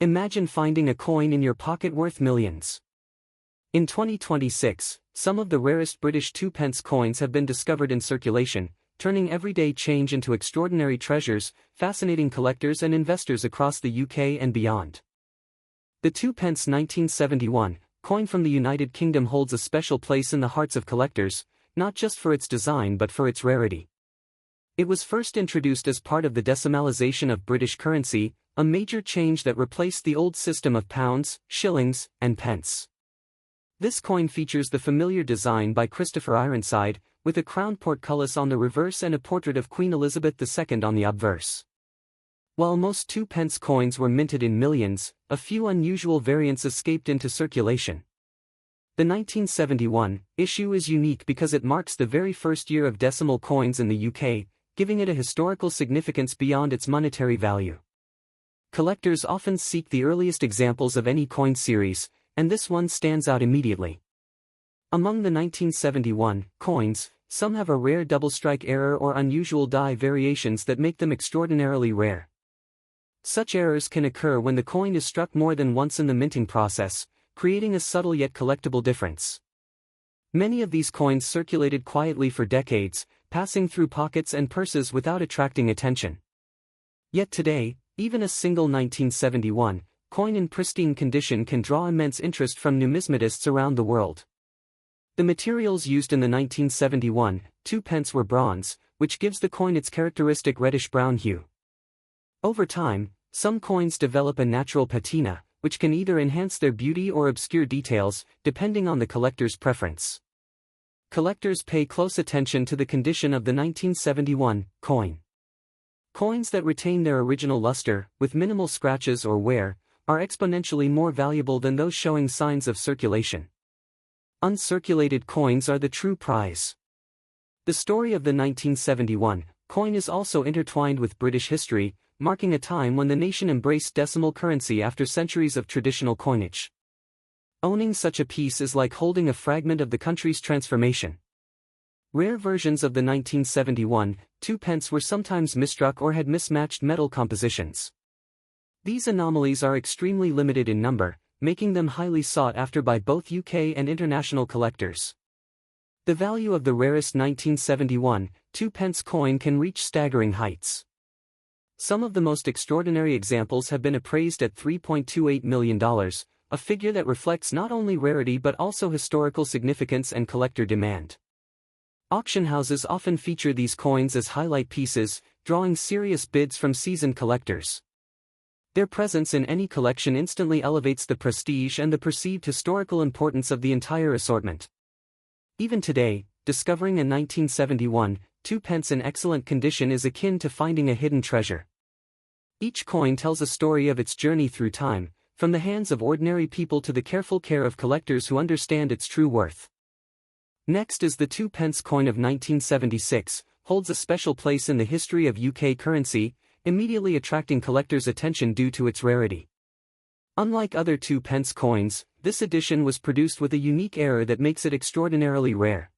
Imagine finding a coin in your pocket worth millions. In 2026, some of the rarest British 2p coins have been discovered in circulation, turning everyday change into extraordinary treasures, fascinating collectors and investors across the UK and beyond. The 2p 1971 coin from the United Kingdom holds a special place in the hearts of collectors, not just for its design but for its rarity. It was first introduced as part of the decimalisation of British currency, a major change that replaced the old system of pounds, shillings, and pence. This coin features the familiar design by Christopher Ironside, with a crowned portcullis on the reverse and a portrait of Queen Elizabeth II on the obverse. While most 2p coins were minted in millions, a few unusual variants escaped into circulation. The 1971 issue is unique because it marks the very first year of decimal coins in the UK, giving it a historical significance beyond its monetary value. Collectors often seek the earliest examples of any coin series, and this one stands out immediately. Among the 1971 coins, some have a rare double-strike error or unusual die variations that make them extraordinarily rare. Such errors can occur when the coin is struck more than once in the minting process, creating a subtle yet collectible difference. Many of these coins circulated quietly for decades, passing through pockets and purses without attracting attention. Yet today, even a single 1971 coin in pristine condition can draw immense interest from numismatists around the world. The materials used in the 1971 2p were bronze, which gives the coin its characteristic reddish-brown hue. Over time, some coins develop a natural patina, which can either enhance their beauty or obscure details, depending on the collector's preference. Collectors pay close attention to the condition of the 1971 coin. Coins that retain their original luster, with minimal scratches or wear, are exponentially more valuable than those showing signs of circulation. Uncirculated coins are the true prize. The story of the 1971 coin is also intertwined with British history, marking a time when the nation embraced decimal currency after centuries of traditional coinage. Owning such a piece is like holding a fragment of the country's transformation. Rare versions of the 1971 2p were sometimes misstruck or had mismatched metal compositions. These anomalies are extremely limited in number, making them highly sought after by both UK and international collectors. The value of the rarest 1971 2p coin can reach staggering heights. Some of the most extraordinary examples have been appraised at $3.28 million, a figure that reflects not only rarity but also historical significance and collector demand. Auction houses often feature these coins as highlight pieces, drawing serious bids from seasoned collectors. Their presence in any collection instantly elevates the prestige and the perceived historical importance of the entire assortment. Even today, discovering a 1971 2p in excellent condition is akin to finding a hidden treasure. Each coin tells a story of its journey through time, from the hands of ordinary people to the careful care of collectors who understand its true worth. Next is the 2p coin of 1976, holds a special place in the history of UK currency, immediately attracting collectors' attention due to its rarity. Unlike other 2p coins, this edition was produced with a unique error that makes it extraordinarily rare.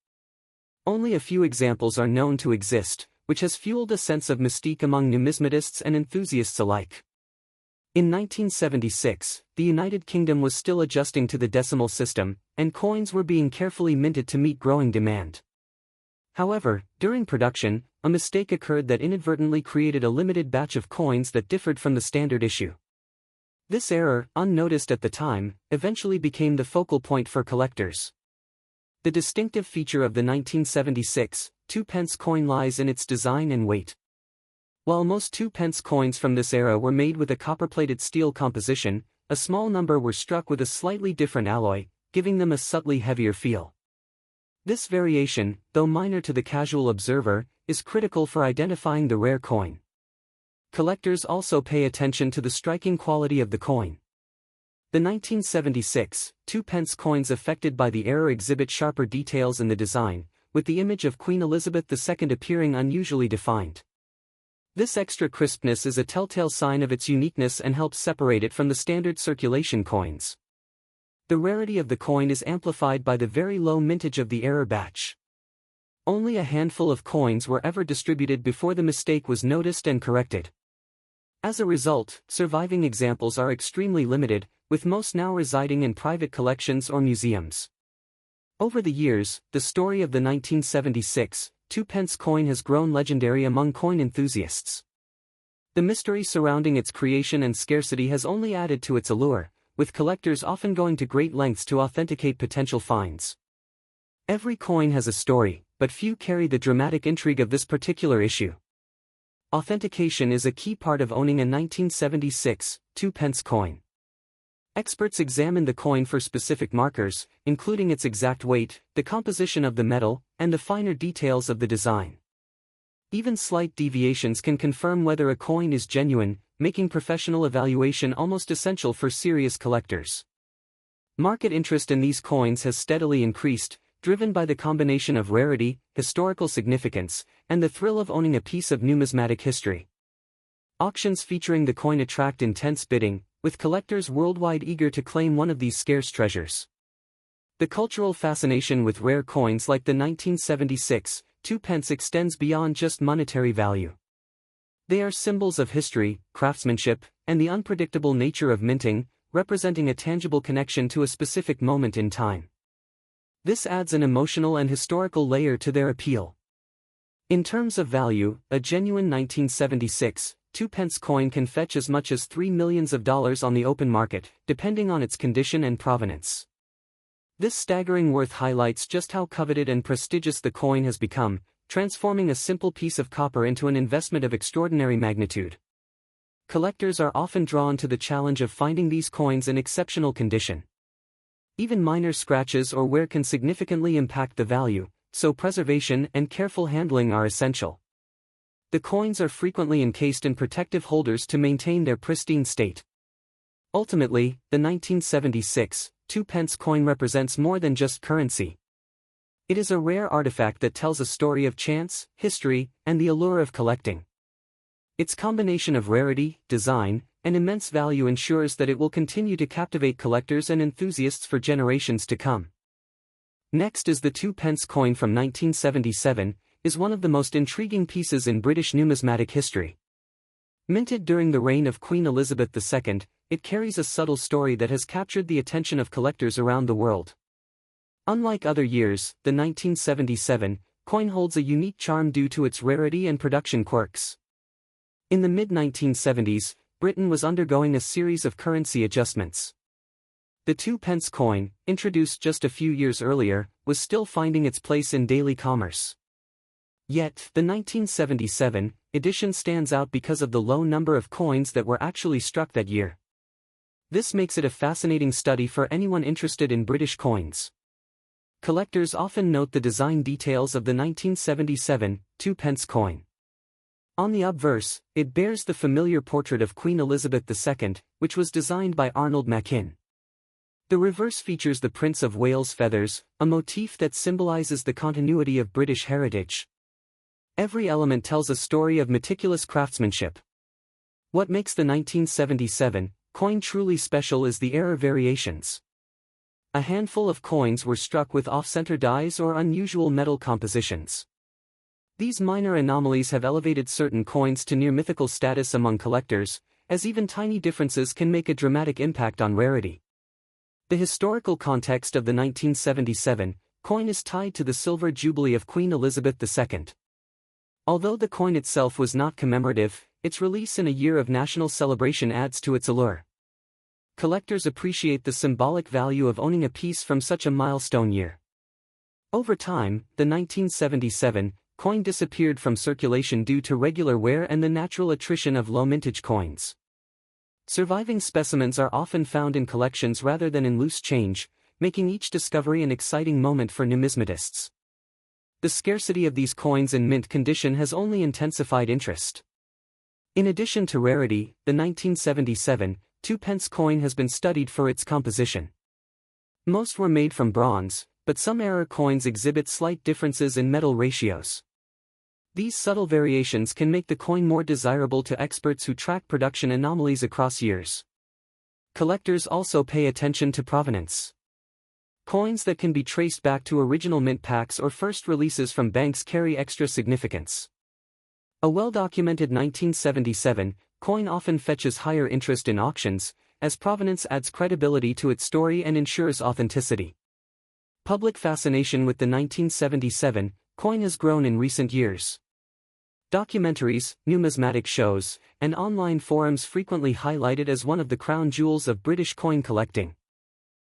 Only a few examples are known to exist, which has fueled a sense of mystique among numismatists and enthusiasts alike. In 1976, the United Kingdom was still adjusting to the decimal system, and coins were being carefully minted to meet growing demand. However, during production, a mistake occurred that inadvertently created a limited batch of coins that differed from the standard issue. This error, unnoticed at the time, eventually became the focal point for collectors. The distinctive feature of the 1976 2p coin lies in its design and weight. While most 2p coins from this era were made with a copper-plated steel composition, a small number were struck with a slightly different alloy, giving them a subtly heavier feel. This variation, though minor to the casual observer, is critical for identifying the rare coin. Collectors also pay attention to the striking quality of the coin. The 1976 2p coins affected by the error exhibit sharper details in the design, with the image of Queen Elizabeth II appearing unusually defined. This extra crispness is a telltale sign of its uniqueness and helps separate it from the standard circulation coins. The rarity of the coin is amplified by the very low mintage of the error batch. Only a handful of coins were ever distributed before the mistake was noticed and corrected. As a result, surviving examples are extremely limited, with most now residing in private collections or museums. Over the years, the story of the 1976 2-pence coin has grown legendary among coin enthusiasts. The mystery surrounding its creation and scarcity has only added to its allure, with collectors often going to great lengths to authenticate potential finds. Every coin has a story, but few carry the dramatic intrigue of this particular issue. Authentication is a key part of owning a 1976 2-pence coin. Experts examine the coin for specific markers, including its exact weight, the composition of the metal, and the finer details of the design. Even slight deviations can confirm whether a coin is genuine, making professional evaluation almost essential for serious collectors. Market interest in these coins has steadily increased, driven by the combination of rarity, historical significance, and the thrill of owning a piece of numismatic history. Auctions featuring the coin attract intense bidding, with collectors worldwide eager to claim one of these scarce treasures. The cultural fascination with rare coins like the 1976 2-pence extends beyond just monetary value. They are symbols of history, craftsmanship, and the unpredictable nature of minting, representing a tangible connection to a specific moment in time. This adds an emotional and historical layer to their appeal. In terms of value, a genuine 1976 2-pence coin can fetch as much as $3 million on the open market, depending on its condition and provenance. This staggering worth highlights just how coveted and prestigious the coin has become, transforming a simple piece of copper into an investment of extraordinary magnitude. Collectors are often drawn to the challenge of finding these coins in exceptional condition. Even minor scratches or wear can significantly impact the value, so preservation and careful handling are essential. The coins are frequently encased in protective holders to maintain their pristine state. Ultimately, the 1976 2-pence coin represents more than just currency. It is a rare artifact that tells a story of chance, history, and the allure of collecting. Its combination of rarity, design, and immense value ensures that it will continue to captivate collectors and enthusiasts for generations to come. Next is the 2-pence coin from 1977, is one of the most intriguing pieces in British numismatic history. Minted during the reign of Queen Elizabeth II, it carries a subtle story that has captured the attention of collectors around the world. Unlike other years, the 1977 coin holds a unique charm due to its rarity and production quirks. In the mid-1970s, Britain was undergoing a series of currency adjustments. The 2-pence coin, introduced just a few years earlier, was still finding its place in daily commerce. Yet, the 1977 edition stands out because of the low number of coins that were actually struck that year. This makes it a fascinating study for anyone interested in British coins. Collectors often note the design details of the 1977 2-pence coin. On the obverse, it bears the familiar portrait of Queen Elizabeth II, which was designed by Arnold Machin. The reverse features the Prince of Wales feathers, a motif that symbolizes the continuity of British heritage. Every element tells a story of meticulous craftsmanship. What makes the 1977 coin truly special is the error variations. A handful of coins were struck with off-center dies or unusual metal compositions. These minor anomalies have elevated certain coins to near-mythical status among collectors, as even tiny differences can make a dramatic impact on rarity. The historical context of the 1977 coin is tied to the Silver Jubilee of Queen Elizabeth II. Although the coin itself was not commemorative, its release in a year of national celebration adds to its allure. Collectors appreciate the symbolic value of owning a piece from such a milestone year. Over time, the 1977 coin disappeared from circulation due to regular wear and the natural attrition of low-mintage coins. Surviving specimens are often found in collections rather than in loose change, making each discovery an exciting moment for numismatists. The scarcity of these coins in mint condition has only intensified interest. In addition to rarity, the 1977 2-pence coin has been studied for its composition. Most were made from bronze, but some error coins exhibit slight differences in metal ratios. These subtle variations can make the coin more desirable to experts who track production anomalies across years. Collectors also pay attention to provenance. Coins that can be traced back to original mint packs or first releases from banks carry extra significance. A well-documented 1977 coin often fetches higher interest in auctions, as provenance adds credibility to its story and ensures authenticity. Public fascination with the 1977 coin has grown in recent years. Documentaries, numismatic shows, and online forums frequently highlight it as one of the crown jewels of British coin collecting.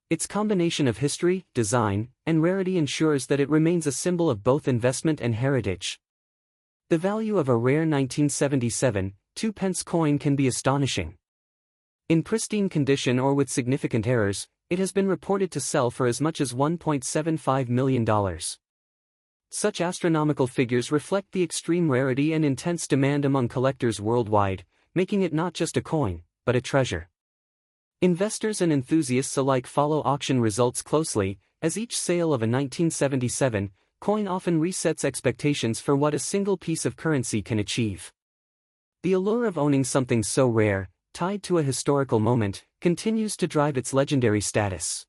Its combination of history, design, and rarity ensures that it remains a symbol of both investment and heritage. The value of a rare 1977 2-pence coin can be astonishing. In pristine condition or with significant errors, it has been reported to sell for as much as $1.75 million. Such astronomical figures reflect the extreme rarity and intense demand among collectors worldwide, making it not just a coin, but a treasure. Investors and enthusiasts alike follow auction results closely, as each sale of a 1977 coin often resets expectations for what a single piece of currency can achieve. The allure of owning something so rare, tied to a historical moment, continues to drive its legendary status.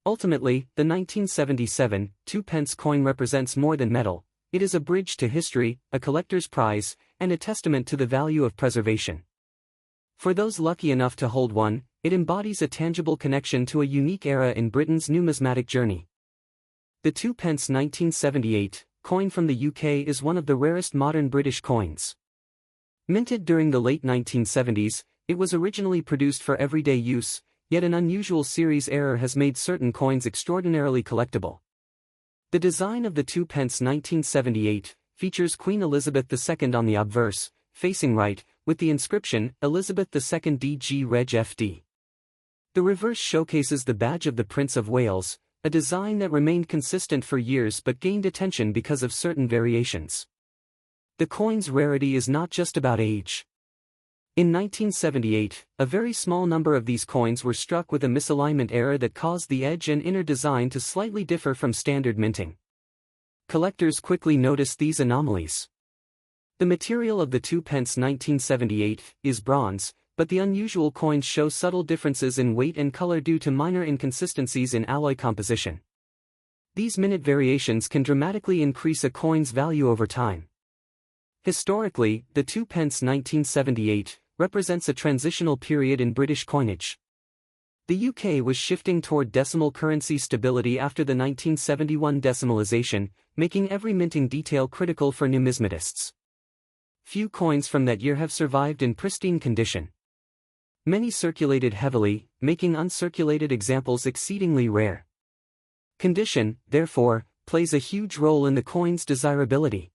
Ultimately, the 1977 2-pence coin represents more than metal. It is a bridge to history, a collector's prize, and a testament to the value of preservation. For those lucky enough to hold one, it embodies a tangible connection to a unique era in Britain's numismatic journey. The 2-pence 1978 coin from the UK is one of the rarest modern British coins. Minted during the late 1970s, it was originally produced for everyday use, yet an unusual series error has made certain coins extraordinarily collectible. The design of the 2-pence 1978 features Queen Elizabeth II on the obverse, facing right, with the inscription, Elizabeth II DG Reg FD. The reverse showcases the badge of the Prince of Wales, a design that remained consistent for years but gained attention because of certain variations. The coin's rarity is not just about age. In 1978, a very small number of these coins were struck with a misalignment error that caused the edge and inner design to slightly differ from standard minting. Collectors quickly noticed these anomalies. The material of the 2-pence 1978 is bronze, but the unusual coins show subtle differences in weight and color due to minor inconsistencies in alloy composition. These minute variations can dramatically increase a coin's value over time. Historically, the 2-pence 1978 represents a transitional period in British coinage. The UK was shifting toward decimal currency stability after the 1971 decimalisation, making every minting detail critical for numismatists. Few coins from that year have survived in pristine condition. Many circulated heavily, making uncirculated examples exceedingly rare. Condition, therefore, plays a huge role in the coin's desirability.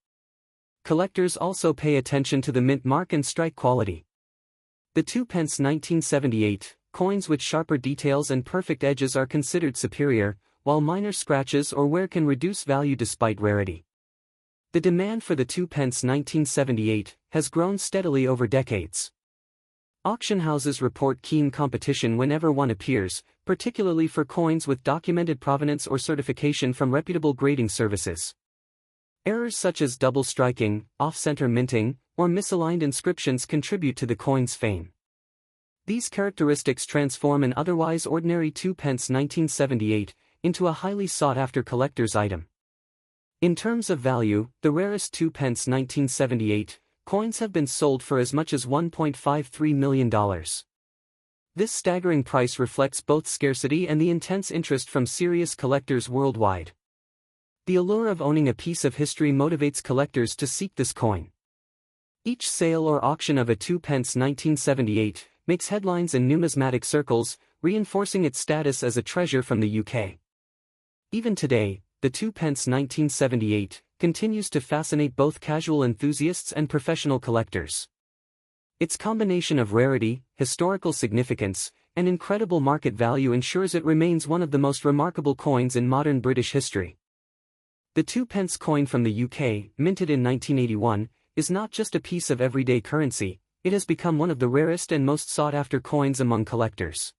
Collectors also pay attention to the mint mark and strike quality. The 2-pence 1978 coins with sharper details and perfect edges are considered superior, while minor scratches or wear can reduce value despite rarity. The demand for the 2-pence 1978 has grown steadily over decades. Auction houses report keen competition whenever one appears, particularly for coins with documented provenance or certification from reputable grading services. Errors such as double striking, off-center minting, or misaligned inscriptions contribute to the coin's fame. These characteristics transform an otherwise ordinary 2-pence 1978 into a highly sought-after collector's item. In terms of value, the rarest 2-pence 1978 coins have been sold for as much as $1.53 million. This staggering price reflects both scarcity and the intense interest from serious collectors worldwide. The allure of owning a piece of history motivates collectors to seek this coin. Each sale or auction of a 2-pence 1978 makes headlines in numismatic circles, reinforcing its status as a treasure from the UK. Even today, the 2-pence 1978 continues to fascinate both casual enthusiasts and professional collectors. Its combination of rarity, historical significance, and incredible market value ensures it remains one of the most remarkable coins in modern British history. The 2-pence coin from the UK, minted in 1981, is not just a piece of everyday currency, it has become one of the rarest and most sought-after coins among collectors.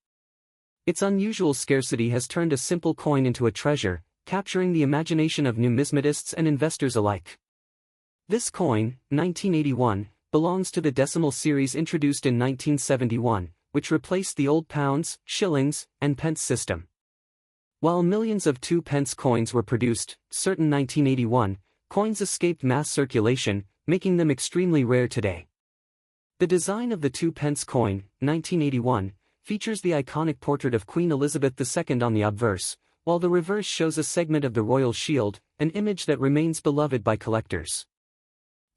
Its unusual scarcity has turned a simple coin into a treasure, capturing the imagination of numismatists and investors alike. This coin, 1981, belongs to the decimal series introduced in 1971, which replaced the old pounds, shillings, and pence system. While millions of 2-pence coins were produced, certain 1981 coins escaped mass circulation, making them extremely rare today. The design of the 2 pence coin, 1981, features the iconic portrait of Queen Elizabeth II on the obverse, while the reverse shows a segment of the royal shield, an image that remains beloved by collectors.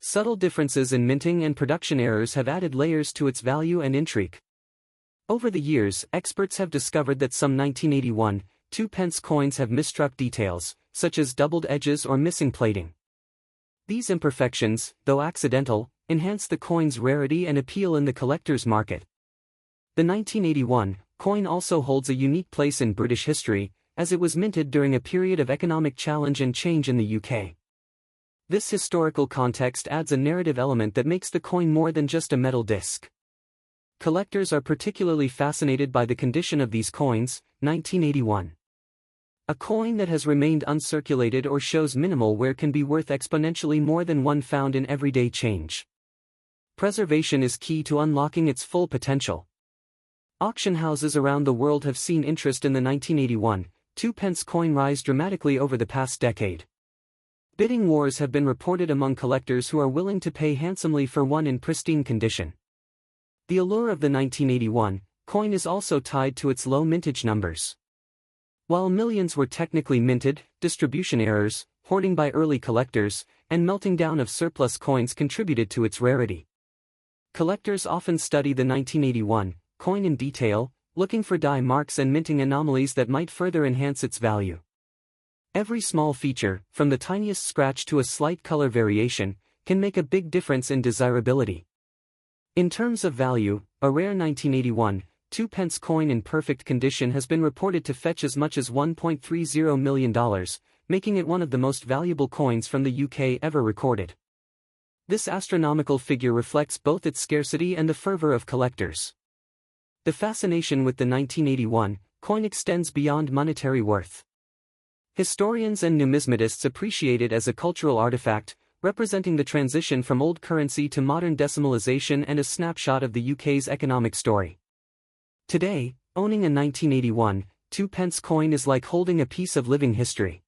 Subtle differences in minting and production errors have added layers to its value and intrigue. Over the years, experts have discovered that some 1981 2 pence coins have misstruck details, such as doubled edges or missing plating. These imperfections, though accidental, enhance the coin's rarity and appeal in the collector's market. The 1981 coin also holds a unique place in British history, as it was minted during a period of economic challenge and change in the UK. This historical context adds a narrative element that makes the coin more than just a metal disc. Collectors are particularly fascinated by the condition of these coins. 1981. A coin that has remained uncirculated or shows minimal wear can be worth exponentially more than one found in everyday change. Preservation is key to unlocking its full potential. Auction houses around the world have seen interest in the 1981 2 pence coin rise dramatically over the past decade. Bidding wars have been reported among collectors who are willing to pay handsomely for one in pristine condition. The allure of the 1981 coin is also tied to its low mintage numbers. While millions were technically minted, distribution errors, hoarding by early collectors, and melting down of surplus coins contributed to its rarity. Collectors often study the 1981 coin in detail, looking for die marks and minting anomalies that might further enhance its value. Every small feature, from the tiniest scratch to a slight color variation, can make a big difference in desirability. In terms of value, a rare 1981 2 pence coin in perfect condition has been reported to fetch as much as $1.30 million, making it one of the most valuable coins from the UK ever recorded. This astronomical figure reflects both its scarcity and the fervor of collectors. The fascination with the 1981 coin extends beyond monetary worth. Historians and numismatists appreciate it as a cultural artifact, representing the transition from old currency to modern decimalization and a snapshot of the UK's economic story. Today, owning a 1981 2 pence coin is like holding a piece of living history.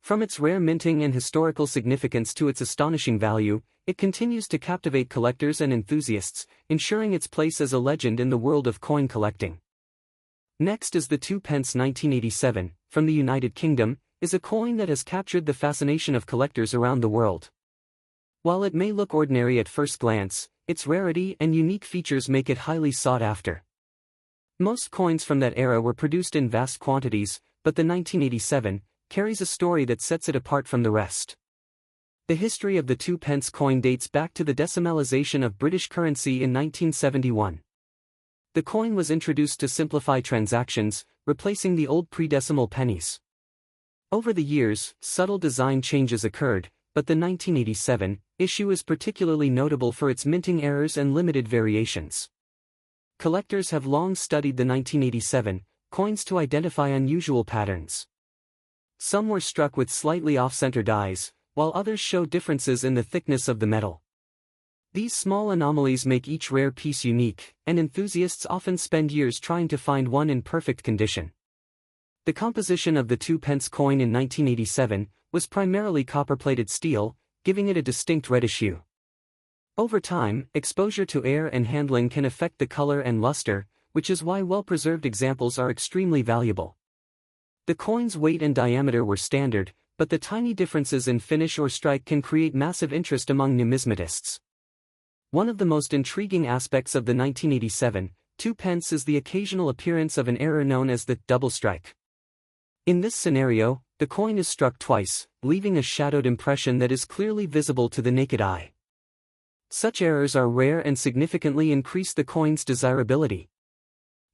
From its rare minting and historical significance to its astonishing value, it continues to captivate collectors and enthusiasts, ensuring its place as a legend in the world of coin collecting. Next is the 2 pence 1987, from the United Kingdom, is a coin that has captured the fascination of collectors around the world. While it may look ordinary at first glance, its rarity and unique features make it highly sought after. Most coins from that era were produced in vast quantities, but the 1987 carries a story that sets it apart from the rest. The history of the 2 pence coin dates back to the decimalization of British currency in 1971. The coin was introduced to simplify transactions, replacing the old pre-decimal pennies. Over the years, subtle design changes occurred, but the 1987 issue is particularly notable for its minting errors and limited variations. Collectors have long studied the 1987 coins to identify unusual patterns. Some were struck with slightly off-center dies, while others show differences in the thickness of the metal. These small anomalies make each rare piece unique, and enthusiasts often spend years trying to find one in perfect condition. The composition of the 2 pence coin in 1987 was primarily copper-plated steel, giving it a distinct reddish hue. Over time, exposure to air and handling can affect the color and luster, which is why well-preserved examples are extremely valuable. The coin's weight and diameter were standard, but the tiny differences in finish or strike can create massive interest among numismatists. One of the most intriguing aspects of the 1987 2 pence is the occasional appearance of an error known as the double strike. In this scenario, the coin is struck twice, leaving a shadowed impression that is clearly visible to the naked eye. Such errors are rare and significantly increase the coin's desirability.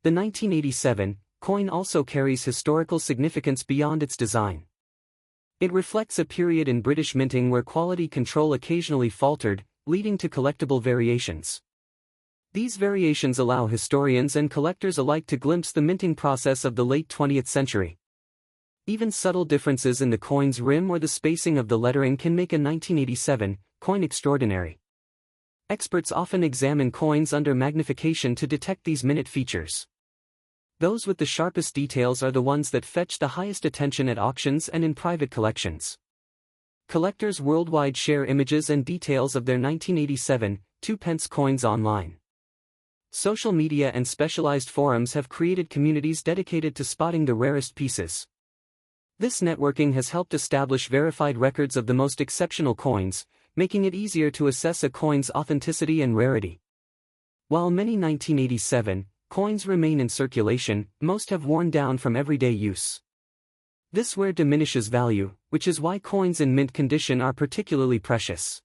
The 1987 coin also carries historical significance beyond its design. It reflects a period in British minting where quality control occasionally faltered, leading to collectible variations. These variations allow historians and collectors alike to glimpse the minting process of the late 20th century. Even subtle differences in the coin's rim or the spacing of the lettering can make a 1987 coin extraordinary. Experts often examine coins under magnification to detect these minute features. Those with the sharpest details are the ones that fetch the highest attention at auctions and in private collections. Collectors worldwide share images and details of their 1987 2 pence coins online. Social media and specialized forums have created communities dedicated to spotting the rarest pieces. This networking has helped establish verified records of the most exceptional coins, making it easier to assess a coin's authenticity and rarity. While many 1987 coins remain in circulation, most have worn down from everyday use. This wear diminishes value, which is why coins in mint condition are particularly precious.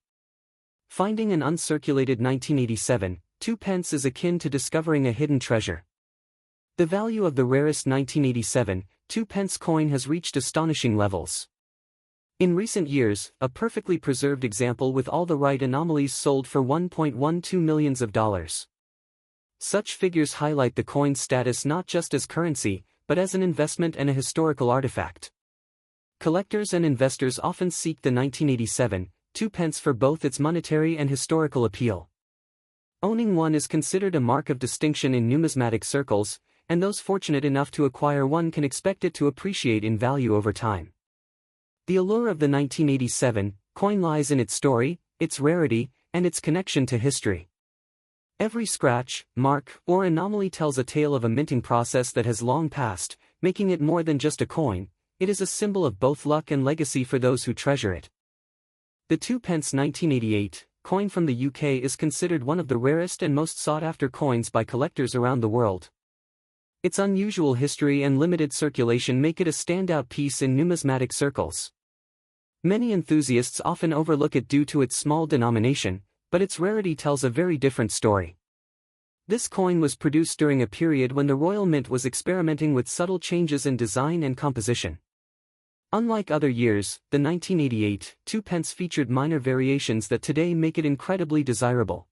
Finding an uncirculated 1987 2 pence is akin to discovering a hidden treasure. The value of the rarest 1987 2 pence coin has reached astonishing levels. In recent years, a perfectly preserved example with all the right anomalies sold for $1.12 million. Such figures highlight the coin's status not just as currency, but as an investment and a historical artifact. Collectors and investors often seek the 1987 2 pence for both its monetary and historical appeal. Owning one is considered a mark of distinction in numismatic circles, and those fortunate enough to acquire one can expect it to appreciate in value over time. The allure of the 1987 coin lies in its story, its rarity, and its connection to history. Every scratch, mark, or anomaly tells a tale of a minting process that has long passed, making it more than just a coin. It is a symbol of both luck and legacy for those who treasure it. The 2 pence 1988 coin from the UK is considered one of the rarest and most sought-after coins by collectors around the world. Its unusual history and limited circulation make it a standout piece in numismatic circles. Many enthusiasts often overlook it due to its small denomination, but its rarity tells a very different story. This coin was produced during a period when the Royal Mint was experimenting with subtle changes in design and composition. Unlike other years, the 1988 2 pence featured minor variations that today make it incredibly desirable.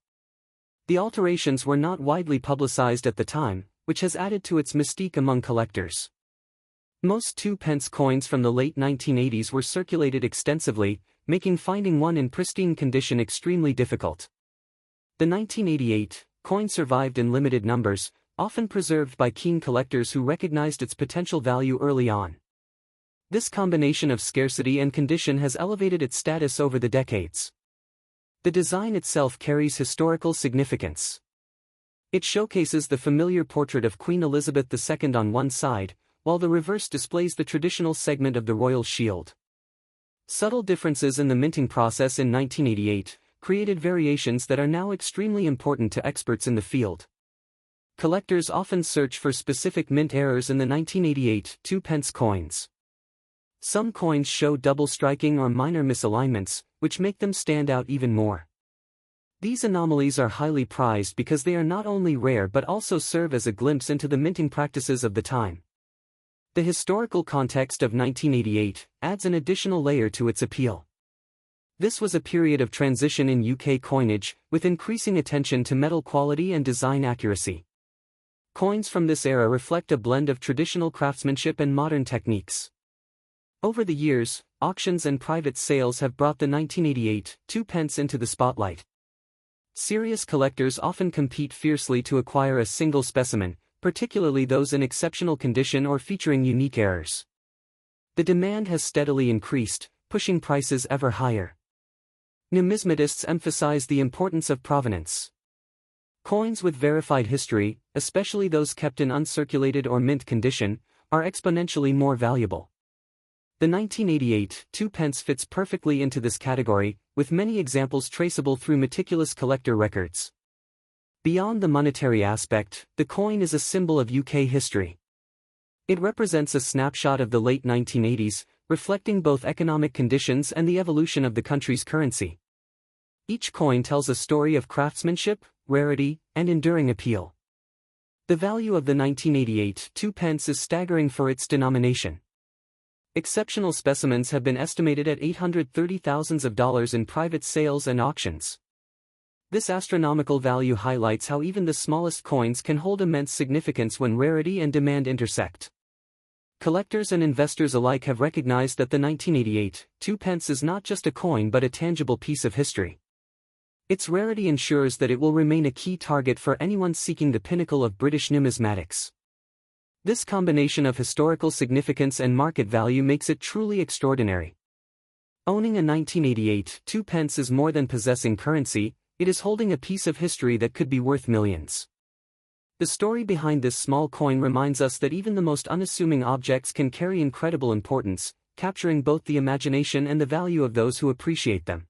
The alterations were not widely publicized at the time, which has added to its mystique among collectors. Most 2 pence coins from the late 1980s were circulated extensively, making finding one in pristine condition extremely difficult. The 1988 coin survived in limited numbers, often preserved by keen collectors who recognized its potential value early on. This combination of scarcity and condition has elevated its status over the decades. The design itself carries historical significance. It showcases the familiar portrait of Queen Elizabeth II on one side, while the reverse displays the traditional segment of the royal shield. Subtle differences in the minting process in 1988 created variations that are now extremely important to experts in the field. Collectors often search for specific mint errors in the 1988 2 pence coins. Some coins show double striking or minor misalignments, which make them stand out even more. These anomalies are highly prized because they are not only rare but also serve as a glimpse into the minting practices of the time. The historical context of 1988 adds an additional layer to its appeal. This was a period of transition in UK coinage, with increasing attention to metal quality and design accuracy. Coins from this era reflect a blend of traditional craftsmanship and modern techniques. Over the years, auctions and private sales have brought the 1988 2 pence into the spotlight. Serious collectors often compete fiercely to acquire a single specimen, particularly those in exceptional condition or featuring unique errors. The demand has steadily increased, pushing prices ever higher. Numismatists emphasize the importance of provenance. Coins with verified history, especially those kept in uncirculated or mint condition, are exponentially more valuable. The 1988 2 pence fits perfectly into this category, with many examples traceable through meticulous collector records. Beyond the monetary aspect, the coin is a symbol of UK history. It represents a snapshot of the late 1980s, reflecting both economic conditions and the evolution of the country's currency. Each coin tells a story of craftsmanship, rarity, and enduring appeal. The value of the 1988 2 pence is staggering for its denomination. Exceptional specimens have been estimated at $830,000 in private sales and auctions. This astronomical value highlights how even the smallest coins can hold immense significance when rarity and demand intersect. Collectors and investors alike have recognized that the 1988 2 pence is not just a coin but a tangible piece of history. Its rarity ensures that it will remain a key target for anyone seeking the pinnacle of British numismatics. This combination of historical significance and market value makes it truly extraordinary. Owning a 1988 2 pence is more than possessing currency, it is holding a piece of history that could be worth millions. The story behind this small coin reminds us that even the most unassuming objects can carry incredible importance, capturing both the imagination and the value of those who appreciate them.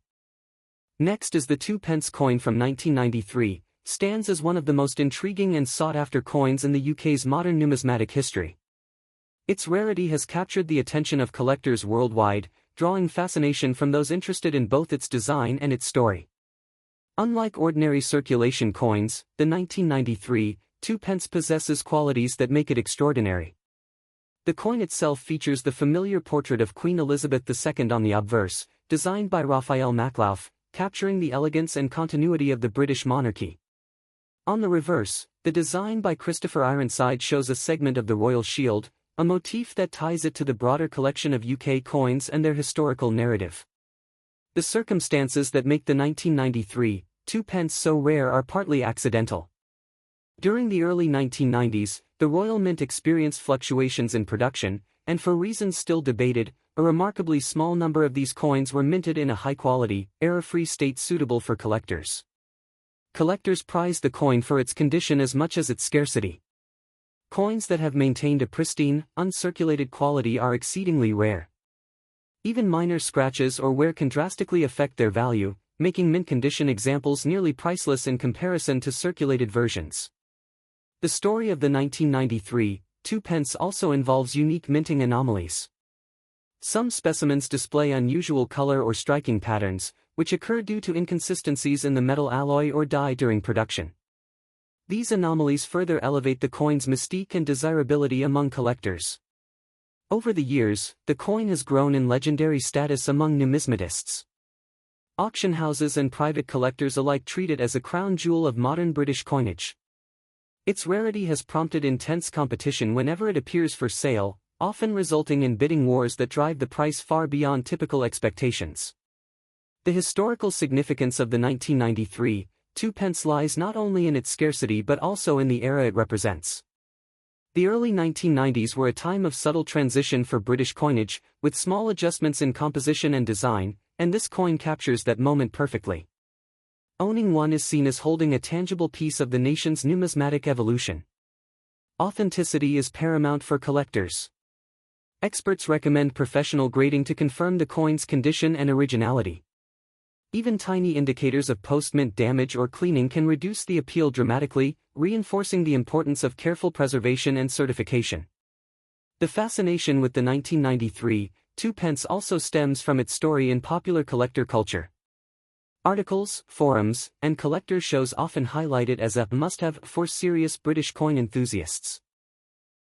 Next is the 2p coin from 1993, stands as one of the most intriguing and sought-after coins in the UK's modern numismatic history. Its rarity has captured the attention of collectors worldwide, drawing fascination from those interested in both its design and its story. Unlike ordinary circulation coins, the 1993 2p possesses qualities that make it extraordinary. The coin itself features the familiar portrait of Queen Elizabeth II on the obverse, designed by Raphael Maklauf, capturing the elegance and continuity of the British monarchy. On the reverse, the design by Christopher Ironside shows a segment of the royal shield, a motif that ties it to the broader collection of UK coins and their historical narrative. The circumstances that make the 1993 2p so rare are partly accidental. During the early 1990s, the Royal Mint experienced fluctuations in production, and for reasons still debated, a remarkably small number of these coins were minted in a high-quality, error-free state suitable for collectors. Collectors prize the coin for its condition as much as its scarcity. Coins that have maintained a pristine, uncirculated quality are exceedingly rare. Even minor scratches or wear can drastically affect their value, making mint condition examples nearly priceless in comparison to circulated versions. The story of the 1993 2p also involves unique minting anomalies. Some specimens display unusual color or striking patterns, which occur due to inconsistencies in the metal alloy or die during production. These anomalies further elevate the coin's mystique and desirability among collectors. Over the years, the coin has grown in legendary status among numismatists. Auction houses and private collectors alike treat it as a crown jewel of modern British coinage. Its rarity has prompted intense competition whenever it appears for sale, often resulting in bidding wars that drive the price far beyond typical expectations. The historical significance of the 1993 2p lies not only in its scarcity but also in the era it represents. The early 1990s were a time of subtle transition for British coinage, with small adjustments in composition and design, and this coin captures that moment perfectly. Owning one is seen as holding a tangible piece of the nation's numismatic evolution. Authenticity is paramount for collectors. Experts recommend professional grading to confirm the coin's condition and originality. Even tiny indicators of post-mint damage or cleaning can reduce the appeal dramatically, reinforcing the importance of careful preservation and certification. The fascination with the 1993 2p also stems from its story in popular collector culture. Articles, forums, and collector shows often highlight it as a must-have for serious British coin enthusiasts.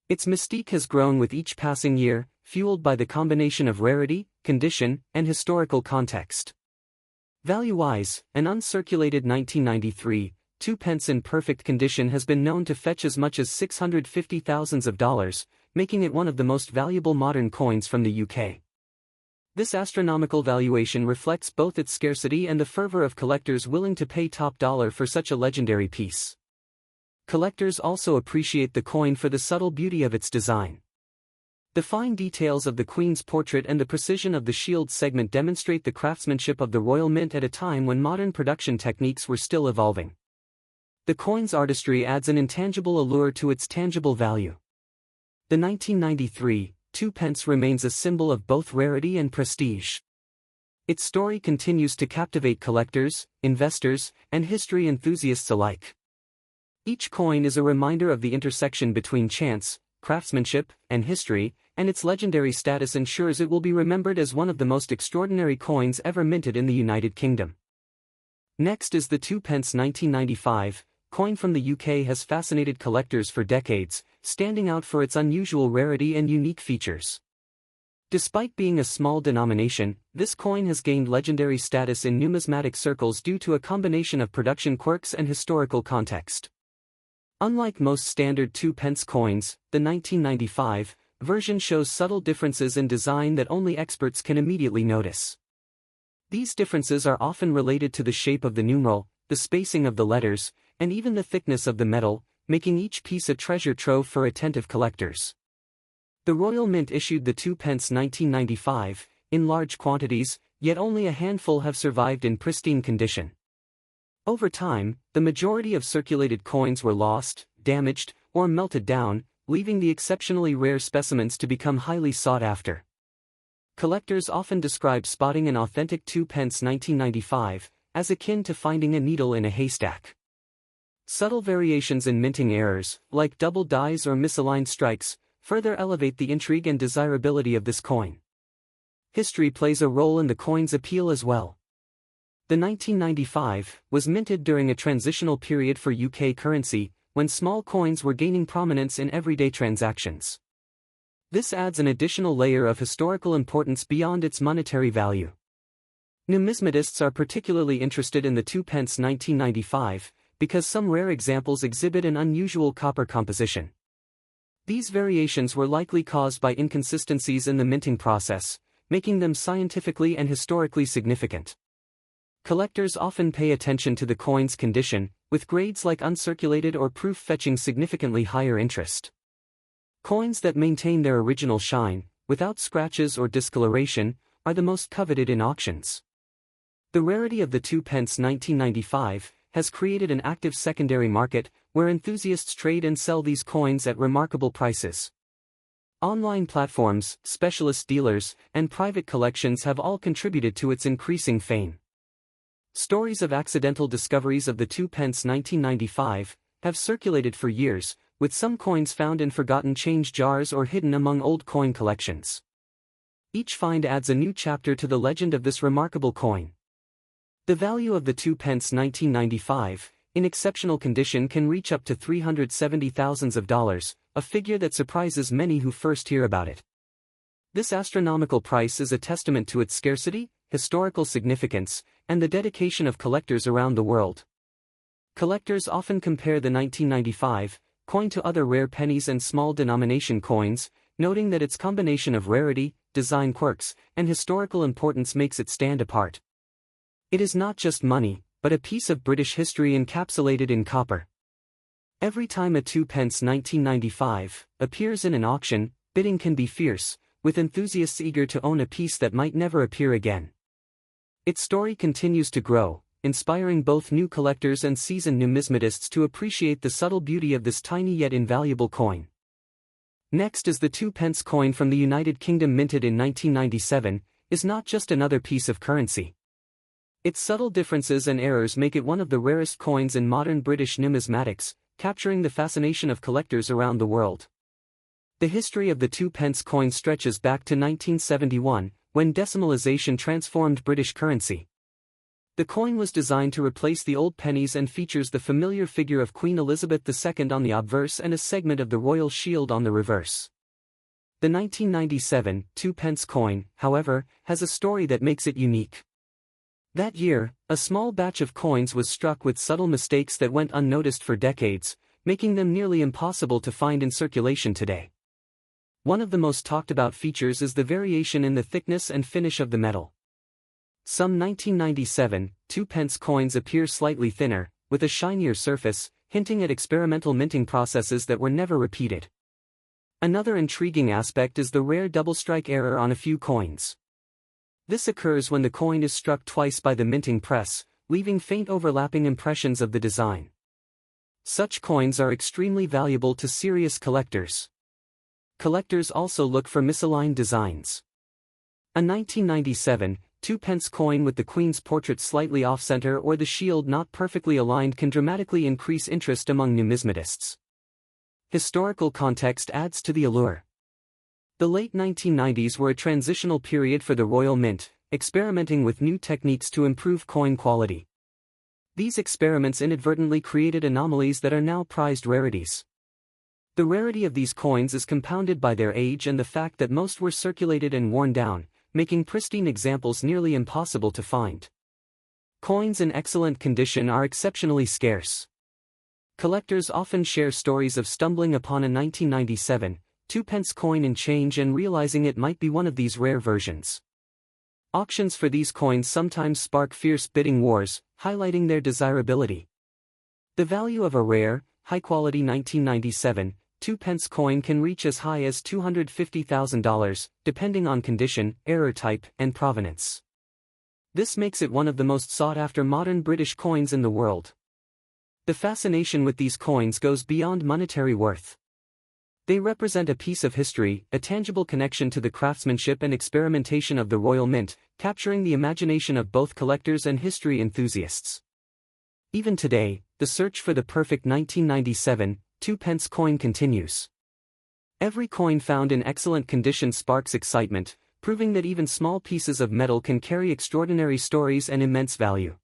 Its mystique has grown with each passing year, fueled by the combination of rarity, condition, and historical context. Value-wise, an uncirculated 1993 2p in perfect condition has been known to fetch as much as $650,000, making it one of the most valuable modern coins from the UK. This astronomical valuation reflects both its scarcity and the fervor of collectors willing to pay top dollar for such a legendary piece. Collectors also appreciate the coin for the subtle beauty of its design. The fine details of the Queen's portrait and the precision of the shield segment demonstrate the craftsmanship of the Royal Mint at a time when modern production techniques were still evolving. The coin's artistry adds an intangible allure to its tangible value. The 1993 2p remains a symbol of both rarity and prestige. Its story continues to captivate collectors, investors, and history enthusiasts alike. Each coin is a reminder of the intersection between chance, craftsmanship, and history, and its legendary status ensures it will be remembered as one of the most extraordinary coins ever minted in the United Kingdom. Next is the 2p 1995 coin from the UK has fascinated collectors for decades, standing out for its unusual rarity and unique features. Despite being a small denomination, this coin has gained legendary status in numismatic circles due to a combination of production quirks and historical context. Unlike most standard 2p coins, the 1995 version shows subtle differences in design that only experts can immediately notice. These differences are often related to the shape of the numeral, the spacing of the letters, and even the thickness of the metal, making each piece a treasure trove for attentive collectors. The Royal Mint issued the 2p 1995 in large quantities, yet only a handful have survived in pristine condition. Over time, the majority of circulated coins were lost, damaged, or melted down, leaving the exceptionally rare specimens to become highly sought after. Collectors often describe spotting an authentic 2p 1995 as akin to finding a needle in a haystack. Subtle variations in minting errors, like double dies or misaligned strikes, further elevate the intrigue and desirability of this coin. History plays a role in the coin's appeal as well. The 1995 was minted during a transitional period for UK currency, when small coins were gaining prominence in everyday transactions. This adds an additional layer of historical importance beyond its monetary value. Numismatists are particularly interested in the 2p 1995 because some rare examples exhibit an unusual copper composition. These variations were likely caused by inconsistencies in the minting process, making them scientifically and historically significant. Collectors often pay attention to the coin's condition, with grades like uncirculated or proof fetching significantly higher interest. Coins that maintain their original shine, without scratches or discoloration, are the most coveted in auctions. The rarity of the 2p 1995 has created an active secondary market, where enthusiasts trade and sell these coins at remarkable prices. Online platforms, specialist dealers, and private collections have all contributed to its increasing fame. Stories of accidental discoveries of the 2p 1995 have circulated for years, with some coins found in forgotten change jars or hidden among old coin collections. Each find adds a new chapter to the legend of this remarkable coin. The value of the 2p 1995, in exceptional condition, can reach up to $370,000, a figure that surprises many who first hear about it. This astronomical price is a testament to its scarcity, historical significance, and the dedication of collectors around the world. Collectors often compare the 1995 coin to other rare pennies and small denomination coins, noting that its combination of rarity, design quirks, and historical importance makes it stand apart. It is not just money, but a piece of British history encapsulated in copper. Every time a 2p 1995 appears in an auction, bidding can be fierce, with enthusiasts eager to own a piece that might never appear again. Its story continues to grow, inspiring both new collectors and seasoned numismatists to appreciate the subtle beauty of this tiny yet invaluable coin. Next is the 2p coin from the United Kingdom, minted in 1997, is not just another piece of currency. Its subtle differences and errors make it one of the rarest coins in modern British numismatics, capturing the fascination of collectors around the world. The history of the 2p coin stretches back to 1971, when decimalization transformed British currency. The coin was designed to replace the old pennies and features the familiar figure of Queen Elizabeth II on the obverse and a segment of the royal shield on the reverse. The 1997 2p coin, however, has a story that makes it unique. That year, a small batch of coins was struck with subtle mistakes that went unnoticed for decades, making them nearly impossible to find in circulation today. One of the most talked about features is the variation in the thickness and finish of the metal. Some 1997 2p coins appear slightly thinner, with a shinier surface, hinting at experimental minting processes that were never repeated. Another intriguing aspect is the rare double strike error on a few coins. This occurs when the coin is struck twice by the minting press, leaving faint overlapping impressions of the design. Such coins are extremely valuable to serious collectors. Collectors also look for misaligned designs. A 1997 2p coin with the Queen's portrait slightly off-center or the shield not perfectly aligned can dramatically increase interest among numismatists. Historical context adds to the allure. The late 1990s were a transitional period for the Royal Mint, experimenting with new techniques to improve coin quality. These experiments inadvertently created anomalies that are now prized rarities. The rarity of these coins is compounded by their age and the fact that most were circulated and worn down, making pristine examples nearly impossible to find. Coins in excellent condition are exceptionally scarce. Collectors often share stories of stumbling upon a 1997 2p coin in change and realizing it might be one of these rare versions. Auctions for these coins sometimes spark fierce bidding wars, highlighting their desirability. The value of a rare, high-quality 1997 2p coin can reach as high as $250,000, depending on condition, error type, and provenance. This makes it one of the most sought-after modern British coins in the world. The fascination with these coins goes beyond monetary worth. They represent a piece of history, a tangible connection to the craftsmanship and experimentation of the Royal Mint, capturing the imagination of both collectors and history enthusiasts. Even today, the search for the perfect 1997 2p coin continues. Every coin found in excellent condition sparks excitement, proving that even small pieces of metal can carry extraordinary stories and immense value.